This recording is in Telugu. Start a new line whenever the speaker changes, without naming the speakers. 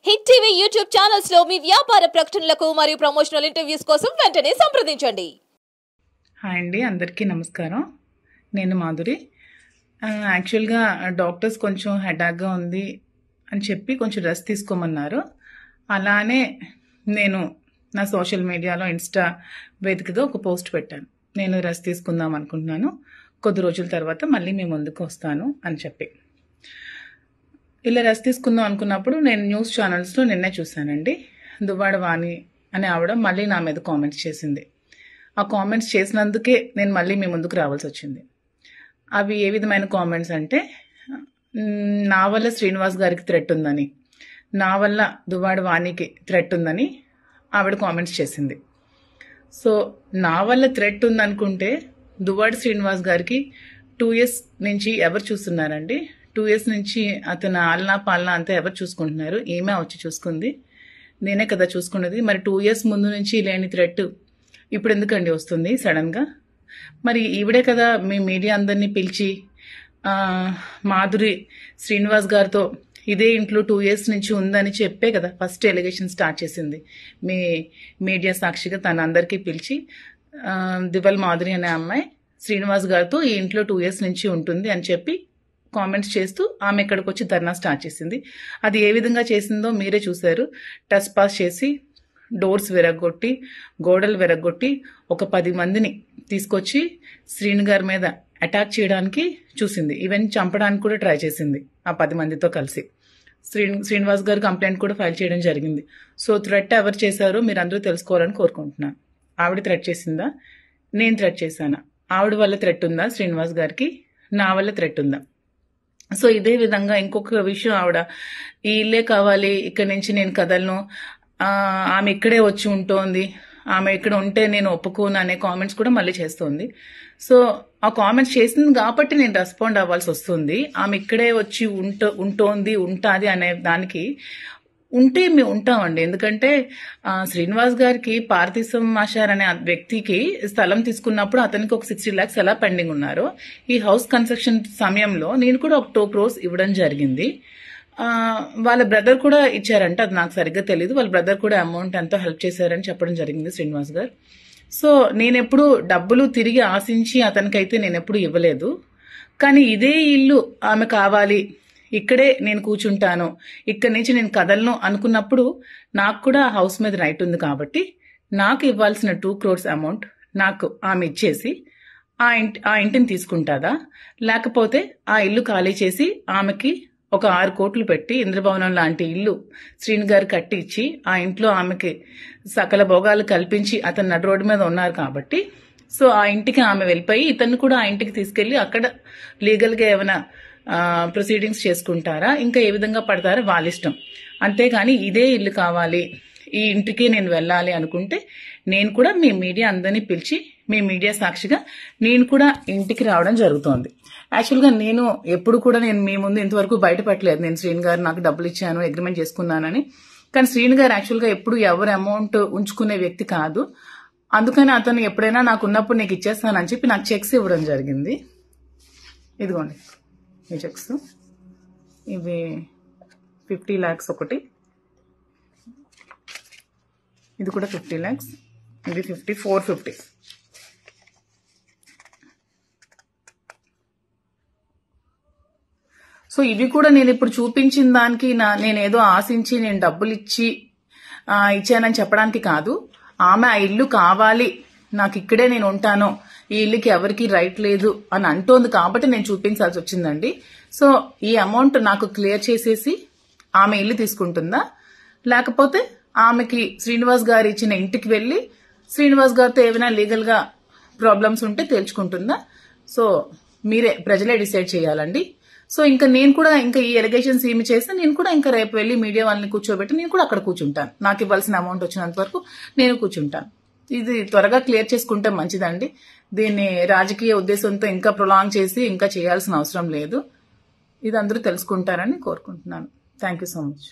హిట్ టీవీ యూట్యూబ్ ఛానల్స్ లో మీ వ్యాపార ప్రకటనలకు మరియు ప్రమోషనల్ ఇంటర్వ్యూస్ కోసం వెంటనే సంప్రదించండి.
హాయ్ అండి, అందరికీ నమస్కారం. నేను మాధురి. యాక్చువల్గా డాక్టర్స్ కొంచెం హెడాక్గా ఉంది అని చెప్పి కొంచెం రెస్ట్ తీసుకోమన్నారు. అలానే నేను నా సోషల్ మీడియాలో ఇన్స్టా వేదికగా ఒక పోస్ట్ పెట్టాను. నేను రెస్ట్ తీసుకుందాం అనుకుంటున్నాను, కొద్ది రోజుల తర్వాత మళ్ళీ మీ ముందుకు వస్తాను అని చెప్పి. ఇలా రెస్ట్ తీసుకుందాం అనుకున్నప్పుడు నేను న్యూస్ ఛానల్స్లో నిన్నే చూశానండి. దువ్వాడ వాణి అనే ఆవిడ మళ్ళీ నా మీద కామెంట్స్ చేసింది. ఆ కామెంట్స్ చేసినందుకే నేను మళ్ళీ మీ ముందుకు రావాల్సి వచ్చింది. అవి ఏ విధమైన కామెంట్స్ అంటే, నా వల్ల శ్రీనివాస్ గారికి థ్రెట్ ఉందని, నా వల్ల దువ్వాడ వాణికి థ్రెట్ ఉందని ఆవిడ కామెంట్స్ చేసింది. సో నా వల్ల థ్రెట్ ఉందనుకుంటే దువ్వాడ శ్రీనివాస్ గారికి 2 years నుంచి ఎవరు చూస్తున్నారండి? 2 years నుంచి అతను ఆలనా పాలనా అంతా ఎవరు చూసుకుంటున్నారు? ఏమే వచ్చి చూసుకుంది? నేనే కదా చూసుకున్నది. మరి 2 years ముందు నుంచి లేని థ్రెట్ ఇప్పుడు ఎందుకండి వస్తుంది సడన్గా? మరి ఈవిడే కదా మీ మీడియా అందరినీ పిలిచి మాధురి శ్రీనివాస్ గారితో ఇదే ఇంట్లో 2 years నుంచి ఉందని చెప్పే కదా ఫస్ట్ ఎలిగేషన్ స్టార్ట్ చేసింది. మీ మీడియా సాక్షిగా తన అందరికీ పిలిచి దివల్ మాధురి అనే అమ్మాయి శ్రీనివాస్ గారితో ఈ ఇంట్లో 2 years నుంచి ఉంటుంది అని చెప్పి కామెంట్స్ చేస్తూ ఆమె ఇక్కడికి వచ్చి ధర్నా స్టార్ట్ చేసింది. అది ఏ విధంగా చేసిందో మీరే చూశారు. టచ్ పాస్ చేసి, డోర్స్ విరగొట్టి, గోడలు విరగొట్టి, ఒక 10 మందిని తీసుకొచ్చి శ్రీను గారి మీద అటాక్ చేయడానికి చూసింది. ఈవెన్ చంపడానికి కూడా ట్రై చేసింది ఆ 10 మందితో కలిసి. శ్రీనివాస్ గారు కంప్లైంట్ కూడా ఫైల్ చేయడం జరిగింది. సో థ్రెట్ ఎవరు చేశారో మీరు అందరూ తెలుసుకోవాలని కోరుకుంటున్నాను. ఆవిడ థ్రెట్ చేసిందా? నేను థ్రెట్ చేశానా? ఆవిడ వల్ల థ్రెట్ ఉందా శ్రీనివాస్ గారికి? నా వల్ల థ్రెట్ ఉందా? సో ఇదే విధంగా ఇంకొక విషయం, ఆవిడ ఈ ఇల్లే కావాలి, ఇక్కడి నుంచి నేను కదలను, ఆమె ఇక్కడే వచ్చి ఉంటోంది, ఆమె ఇక్కడ ఉంటే నేను ఒప్పుకోను అనే కామెంట్స్ కూడా మళ్ళీ చేస్తుంది. సో ఆ కామెంట్స్ చేసింది కాబట్టి నేను రెస్పాండ్ అవ్వాల్సి వస్తుంది. ఆమె ఇక్కడే వచ్చి ఉంటుంది అనే దానికి ఉంటే మేము ఉంటామండి. ఎందుకంటే శ్రీనివాస్ గారికి పార్థిసం ఆశార్ అనే వ్యక్తికి స్థలం తీసుకున్నప్పుడు అతనికి ఒక 60 lakhs ఎలా పెండింగ్ ఉన్నారో, ఈ హౌస్ కన్స్ట్రక్షన్ సమయంలో నేను కూడా ఒక 2 crores ఇవ్వడం జరిగింది. వాళ్ళ బ్రదర్ కూడా ఇచ్చారంట, అది నాకు సరిగ్గా తెలియదు. వాళ్ళ బ్రదర్ కూడా అమౌంట్ ఎంతో హెల్ప్ చేశారని చెప్పడం జరిగింది శ్రీనివాస్ గారు. సో నేనెప్పుడు డబ్బులు తిరిగి ఆశించి అతనికైతే నేనెప్పుడు ఇవ్వలేదు. కానీ ఇదే ఇల్లు ఆమె కావాలి, ఇక్కడే నేను కూర్చుంటాను, ఇక్కడి నుంచి నేను కదలను అనుకున్నప్పుడు నాకు కూడా హౌస్ మీద రైట్ ఉంది. కాబట్టి నాకు ఇవ్వాల్సిన 2 crores అమౌంట్ నాకు ఆమె ఇచ్చేసి ఆ ఇంటిని తీసుకుంటాదా, లేకపోతే ఆ ఇల్లు ఖాళీ చేసి ఆమెకి ఒక 6 కోట్లు పెట్టి ఇంద్రభవనం లాంటి ఇల్లు శ్రీను గారు కట్టి ఇచ్చి ఆ ఇంట్లో ఆమెకి సకల భోగాలు కల్పించి అతను నడు రోడ్డు మీద ఉన్నారు కాబట్టి, సో ఆ ఇంటికి ఆమె వెళ్ళిపోయి ఇతన్ని కూడా ఆ ఇంటికి తీసుకెళ్లి అక్కడ లీగల్గా ఏమైనా ప్రొసీడింగ్స్ చేసుకుంటారా, ఇంకా ఏ విధంగా పడతారో వాళ్ళ ఇష్టం. అంతేగాని ఇదే ఇల్లు కావాలి, ఈ ఇంటికి నేను వెళ్ళాలి అనుకుంటే నేను కూడా మీ మీడియా అందరినీ పిలిచి మీ మీడియా సాక్షిగా నేను కూడా ఇంటికి రావడం జరుగుతోంది. యాక్చువల్గా నేను ఎప్పుడు కూడా నేను మీ ముందు ఇంతవరకు బయటపెట్టలేదు నేను శ్రీను గారు నాకు డబ్బులు ఇచ్చాను, అగ్రిమెంట్ చేసుకున్నానని. కానీ శ్రీను గారు యాక్చువల్గా ఎప్పుడు ఎవరు అమౌంట్ ఉంచుకునే వ్యక్తి కాదు. అందుకని అతను ఎప్పుడైనా నాకు ఉన్నప్పుడు నీకు ఇచ్చేస్తానని చెప్పి నాకు చెక్స్ ఇవ్వడం జరిగింది. ఇదిగోండి ఈ చెక్స్, ఇవి 50 lakhs ఒకటి, ఇది కూడా 50 lakhs, ఇది 450. సో ఇవి కూడా నేను ఇప్పుడు చూపించిన దానికి నేనేదో ఆశించి నేను డబ్బులు ఇచ్చానని చెప్పడానికి కాదు. ఆమె ఆ ఇల్లు కావాలి, నాకు ఇక్కడే నేను ఉంటాను, ఈ ఇల్లుకి ఎవరికి రైట్ లేదు అని అంటోంది కాబట్టి నేను చూపించాల్సి వచ్చిందండి. సో ఈ అమౌంట్ నాకు క్లియర్ చేసేసి ఆమె ఇల్లు తీసుకుంటుందా, లేకపోతే ఆమెకి శ్రీనివాస్ గారు ఇచ్చిన ఇంటికి వెళ్లి శ్రీనివాస్ గారితో ఏమైనా లీగల్ గా ప్రాబ్లమ్స్ ఉంటే తేల్చుకుంటుందా? సో మీరే ప్రజలే డిసైడ్ చేయాలండి. సో ఇంకా నేను కూడా ఇంకా ఈ ఎలిగేషన్స్ ఏమి చేస్తే నేను కూడా ఇంకా రేపు వెళ్లి మీడియా వాళ్ళని కూర్చోబెట్టి నేను కూడా అక్కడ కూర్చుంటాను. నాకు ఇవ్వాల్సిన అమౌంట్ వచ్చినంత వరకు నేను కూర్చుంటాను. ఇది త్వరగా క్లియర్ చేసుకుంటే మంచిదండి. దీన్ని రాజకీయ ఉద్దేశంతో ఇంకా ప్రొలాంగ్ చేసి ఇంకా చేయాల్సిన అవసరం లేదు. ఇది అందరూ తెలుసుకుంటారని కోరుకుంటున్నాను. Thank you so much.